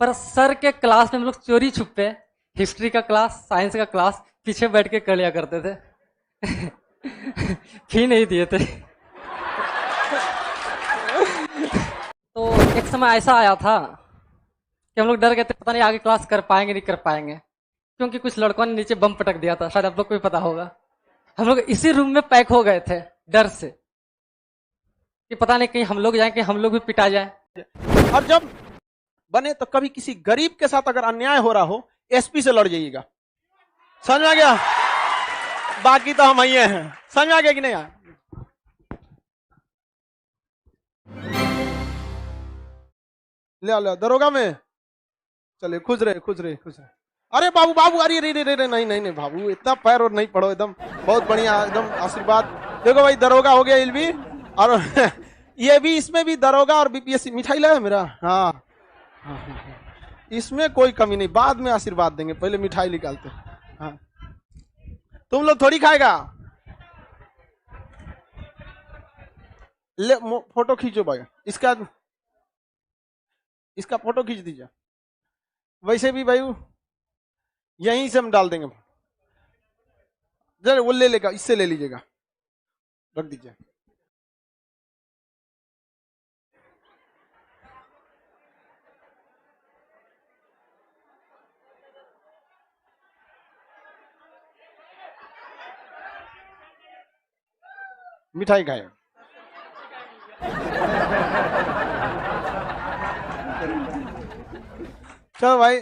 पर सर के क्लास में हम लोग चोरी छुपे हिस्ट्री का क्लास, साइंस का क्लास पीछे बैठ के कर लिया करते थे। फी नहीं दिए थे। तो एक समय ऐसा आया था कि हम लोग डर गए थे, पता नहीं आगे क्लास कर पाएंगे नहीं कर पाएंगे, क्योंकि कुछ लड़कों ने नीचे बम पटक दिया था, शायद आप लोग को भी पता होगा। हम लोग इसी रूम में पैक हो गए थे डर से कि पता नहीं कहीं हम लोग जाए, कि हम लोग भी पिटा जाए। और जब बने तो कभी किसी गरीब के साथ अगर अन्याय हो रहा हो, एसपी से लड़ जाइएगा। समझ में आ गया? बाकी तो हम ही हैं। समझ में आ गया कि नहीं? ले ले दरोगा में चले, खुश रहे खुश रहे खुश रहे। अरे बाबू बाबू, अरे रे रे रे, नहीं नहीं नहीं बाबू, इतना पैर और नहीं पड़ो, एकदम बहुत बढ़िया, एकदम आशीर्वाद। देखो भाई, दरोगा हो गया इल्वी, और ये भी, इसमें भी दरोगा और बीपीएससी। मिठाई लाया मेरा? हाँ, इसमें कोई कमी नहीं, बाद में आशीर्वाद देंगे, पहले मिठाई निकालते। हाँ, तुम लोग थोड़ी खाएगा। ले फोटो खींचो भाई, इसका फोटो खींच दीजिए। वैसे भी भाई यहीं से हम डाल देंगे। जरा वो ले लेगा, इससे ले लीजिएगा, रख दीजिए। मिठाई खाए। चलो भाई,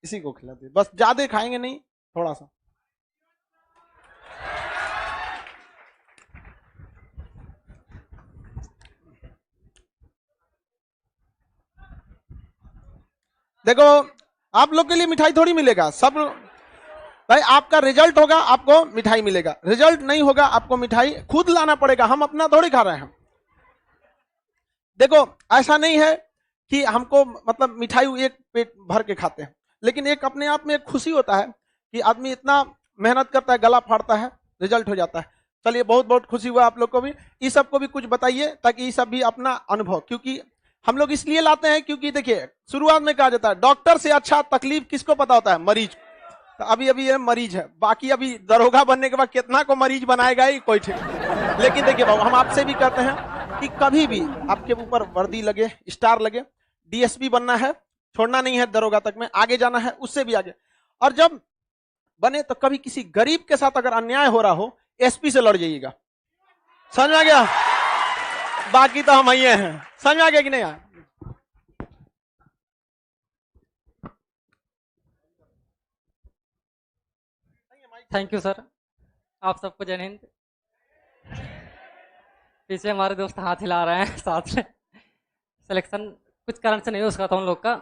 इसी को खिलाते, बस ज्यादा खाएंगे नहीं, थोड़ा सा। देखो, आप लोग के लिए मिठाई थोड़ी मिलेगा, सब भाई आपका रिजल्ट होगा आपको मिठाई मिलेगा, रिजल्ट नहीं होगा आपको मिठाई खुद लाना पड़ेगा, हम अपना थोड़ी खा रहे हैं। देखो, ऐसा नहीं है कि हमको मतलब मिठाई एक पेट भर के खाते हैं, लेकिन एक अपने आप में एक खुशी होता है कि आदमी इतना मेहनत करता है, गला फाड़ता है, रिजल्ट हो जाता है। चलिए, बहुत बहुत खुशी हुआ आप लोग को भी। इस सब को भी कुछ बताइए, ताकि ये सब भी अपना अनुभव, क्योंकि हम लोग इसलिए लाते हैं क्योंकि देखिए, शुरुआत में कहा जाता है डॉक्टर से अच्छा तकलीफ किसको पता होता है? मरीज। तो अभी अभी ये मरीज है, बाकी अभी दरोगा बनने के बाद कितना को मरीज बनाएगा ही कोई ठीक। लेकिन देखिए बाबू, हम आपसे भी कहते हैं कि कभी भी आपके ऊपर वर्दी लगे, स्टार लगे, डीएसपी बनना है, छोड़ना नहीं है, दरोगा तक में आगे जाना है, उससे भी आगे। और जब बने तो कभी किसी गरीब के साथ अगर अन्याय हो रहा हो, एसपी से लड़ जाइएगा। समझ में आ गया? बाकी तो हम ही हैं। समझ में आ गया कि नहीं? थैंक यू सर, आप सबको जय हिंद। पीछे हमारे दोस्त हाथ हिला रहे हैं साथ में। सिलेक्शन कुछ कारण से नहीं हो सका था उन लोग का।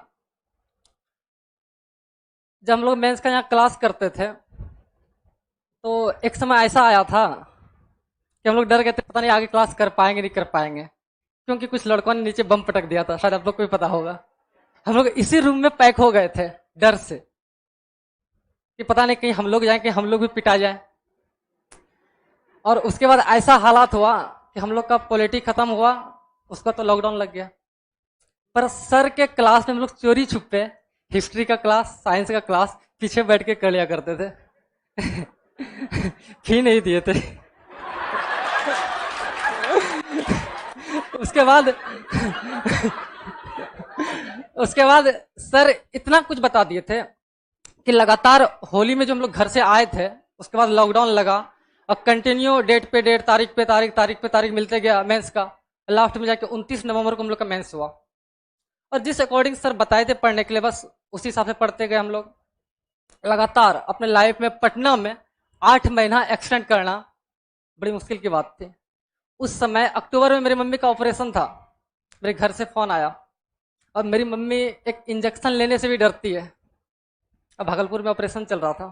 जब हम लोग मेंस का यहाँ क्लास करते थे, तो एक समय ऐसा आया था कि हम लोग डर गए थे, पता नहीं आगे क्लास कर पाएंगे नहीं कर पाएंगे, क्योंकि कुछ लड़कों ने नीचे बम पटक दिया था, शायद आप लोग को भी पता होगा। हम लोग इसी रूम में पैक हो गए थे डर से कि पता नहीं कहीं हम लोग जाए, कि हम लोग भी पिटा जाए। और उसके बाद ऐसा हालात हुआ कि हम लोग का पॉलिटी खत्म हुआ, उसका तो लॉकडाउन लग गया। पर सर के क्लास में हम लोग चोरी छुपे हिस्ट्री का क्लास, साइंस का क्लास पीछे बैठ के कर लिया करते थे। फी नहीं दिए थे। उसके बाद सर इतना कुछ बता दिए थे कि लगातार होली में जो हम लोग घर से आए थे, उसके बाद लॉकडाउन लगा, और कंटिन्यू डेट पे डेट, तारीख पे तारीख, तारीख पे तारीख मिलते गया मेंस का। लास्ट में जाके 29 नवंबर को हम लोग का मेंस हुआ, और जिस अकॉर्डिंग सर बताए थे पढ़ने के लिए, बस उसी हिसाब से पढ़ते गए हम लोग। लगातार अपने लाइफ में पटना में 8 महीना एक्सटेंड करना बड़ी मुश्किल की बात थी। उस समय अक्टूबर में मेरी मम्मी का ऑपरेशन था, मेरे घर से फोन आया, और मेरी मम्मी एक इंजेक्शन लेने से भी डरती है। अब भागलपुर में ऑपरेशन चल रहा था,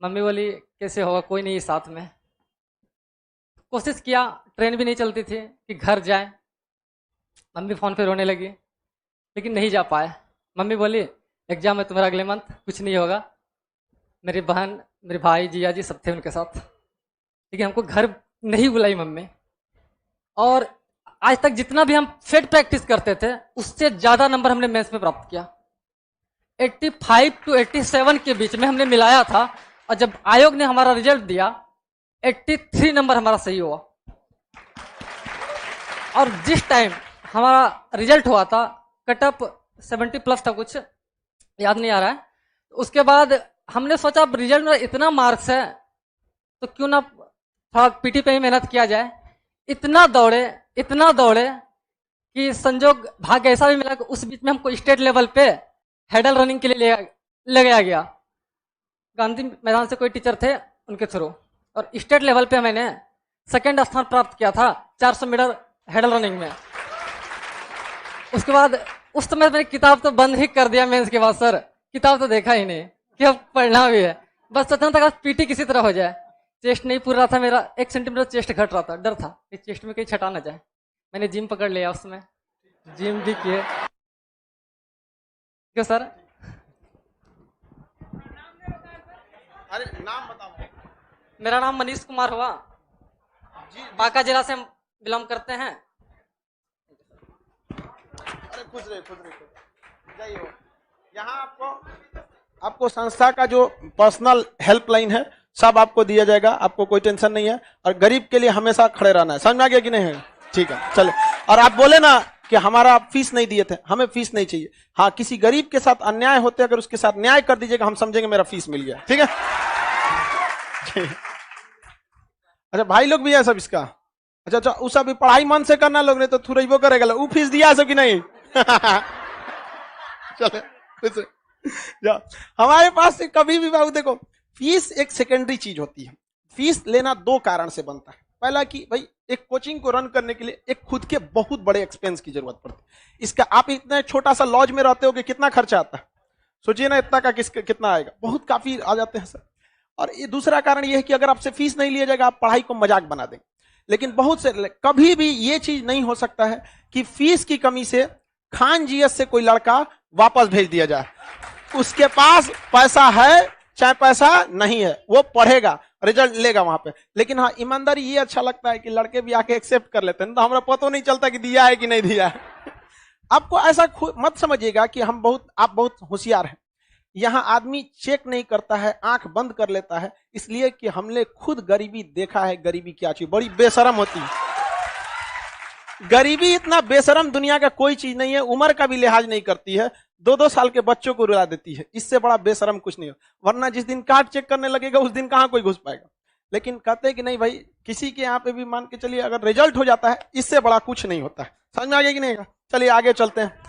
मम्मी बोली कैसे होगा, कोई नहीं साथ में। कोशिश किया, ट्रेन भी नहीं चलती थी कि घर जाए। मम्मी फोन पे रोने लगी, लेकिन नहीं जा पाए। मम्मी बोली एग्जाम है तुम्हारा अगले मंथ, कुछ नहीं होगा। मेरी बहन, मेरे भाई, जिया जी सब थे उनके साथ, लेकिन हमको घर नहीं बुलाई मम्मी। और आज तक जितना भी हम फेड प्रैक्टिस करते थे उससे ज्यादा नंबर हमने मेंस में प्राप्त किया। 85 to 87 के बीच में हमने मिलाया था, और जब आयोग ने हमारा रिजल्ट दिया 83 नंबर हमारा सही हुआ। और जिस टाइम हमारा रिजल्ट हुआ था कट ऑफ 70 प्लस था, कुछ याद नहीं आ रहा है। उसके बाद हमने सोचा अब रिजल्ट में इतना मार्क्स है तो क्यों ना थोड़ा पीटी पे ही मेहनत किया जाए। इतना दौड़े कि संजोग भाग्य ऐसा भी मिला कि उस बीच में हमको स्टेट लेवल पे हेडल रनिंग के लिए ले गया गया। गांधी मैदान से कोई टीचर थे उनके थ्रू, और स्टेट लेवल पे मैंने सेकंड स्थान प्राप्त किया था 400 मीटर हेडल रनिंग में। उसके बाद उस समय मैंने किताब तो बंद ही कर दिया मेंस के बाद सर, किताब तो देखा ही नहीं कि अब पढ़ना भी है। बस सोचना था पीटी किसी तरह हो जाए। चेस्ट नहीं पूरा था मेरा, 1 सेंटीमीटर चेस्ट घट रहा था, डर था कि चेस्ट में कहीं छटा ना जाए। मैंने जिम पकड़ लिया, उसमें जिम भी किए। क्यों सर? अरे नाम बताओ। मेरा नाम मनीष कुमार हुआ, बांका जिला से बिलोंग करते हैं। अरे खुश रहे जय हो। यहाँ आपको संस्था का जो पर्सनल हेल्पलाइन है सब आपको दिया जाएगा, आपको कोई टेंशन नहीं है। और गरीब के लिए हमेशा खड़े रहना है, समझ में आ गया कि नहीं है? ठीक है, चले। और आप बोले ना कि हमारा फीस नहीं दिए थे, हमें फीस नहीं चाहिए। हाँ, किसी गरीब के साथ अन्याय होते अगर उसके साथ न्याय कर दीजिएगा, हम समझेंगे मेरा फीस मिल गया। ठीक है? अच्छा, भाई लोग भी है सब इसका? अच्छा, उस अभी पढ़ाई मन से करना लोग, नहीं तो थुरैबो करेगा। वो फीस दिया सब कि नहीं? चले जाओ। हमारे पास कभी भी बाबू देखो, फीस एक सेकेंडरी चीज होती है। फीस लेना 2 कारण से बनता है। पहला कि भाई एक कोचिंग को रन करने के लिए एक खुद के बहुत बड़े एक्सपेंस की जरूरत पड़ती है। इसका आप इतना छोटा सा लॉज में रहते हो कि कितना खर्चा आता है, सोचिए ना, इतना का कितना आएगा, बहुत काफी आ जाते हैं सर। और ये दूसरा कारण ये है कि अगर आपसे फीस नहीं लिया जाएगा आप पढ़ाई को मजाक बना देंगे। लेकिन बहुत से कभी भी ये चीज नहीं हो सकता है कि फीस की कमी से खान जीएस से कोई लड़का वापस भेज दिया जाए। उसके पास पैसा है चाहे पैसा नहीं है, वो पढ़ेगा, रिजल्ट लेगा वहां पे। लेकिन हाँ, ईमानदारी ये अच्छा लगता है कि लड़के भी आके एक्सेप्ट कर लेते हैं, तो हमारा पता नहीं चलता कि दिया है कि नहीं दिया है। आपको ऐसा मत समझिएगा कि आप बहुत होशियार हैं। यहाँ आदमी चेक नहीं करता है, आंख बंद कर लेता है, इसलिए कि हमने खुद गरीबी देखा है। गरीबी क्या चीज, बड़ी बेशरम होती है। गरीबी इतना बेशरम दुनिया का कोई चीज नहीं है। उम्र का भी लिहाज नहीं करती है, 2-2 साल के बच्चों को रुला देती है। इससे बड़ा बेशरम कुछ नहीं हो। वरना जिस दिन कार्ड चेक करने लगेगा उस दिन कहां कोई घुस पाएगा। लेकिन कहते हैं कि नहीं भाई, किसी के यहाँ पे भी मान के चलिए अगर रिजल्ट हो जाता है, इससे बड़ा कुछ नहीं होता है। समझ में आ गया कि नहीं? चलिए आगे चलते हैं।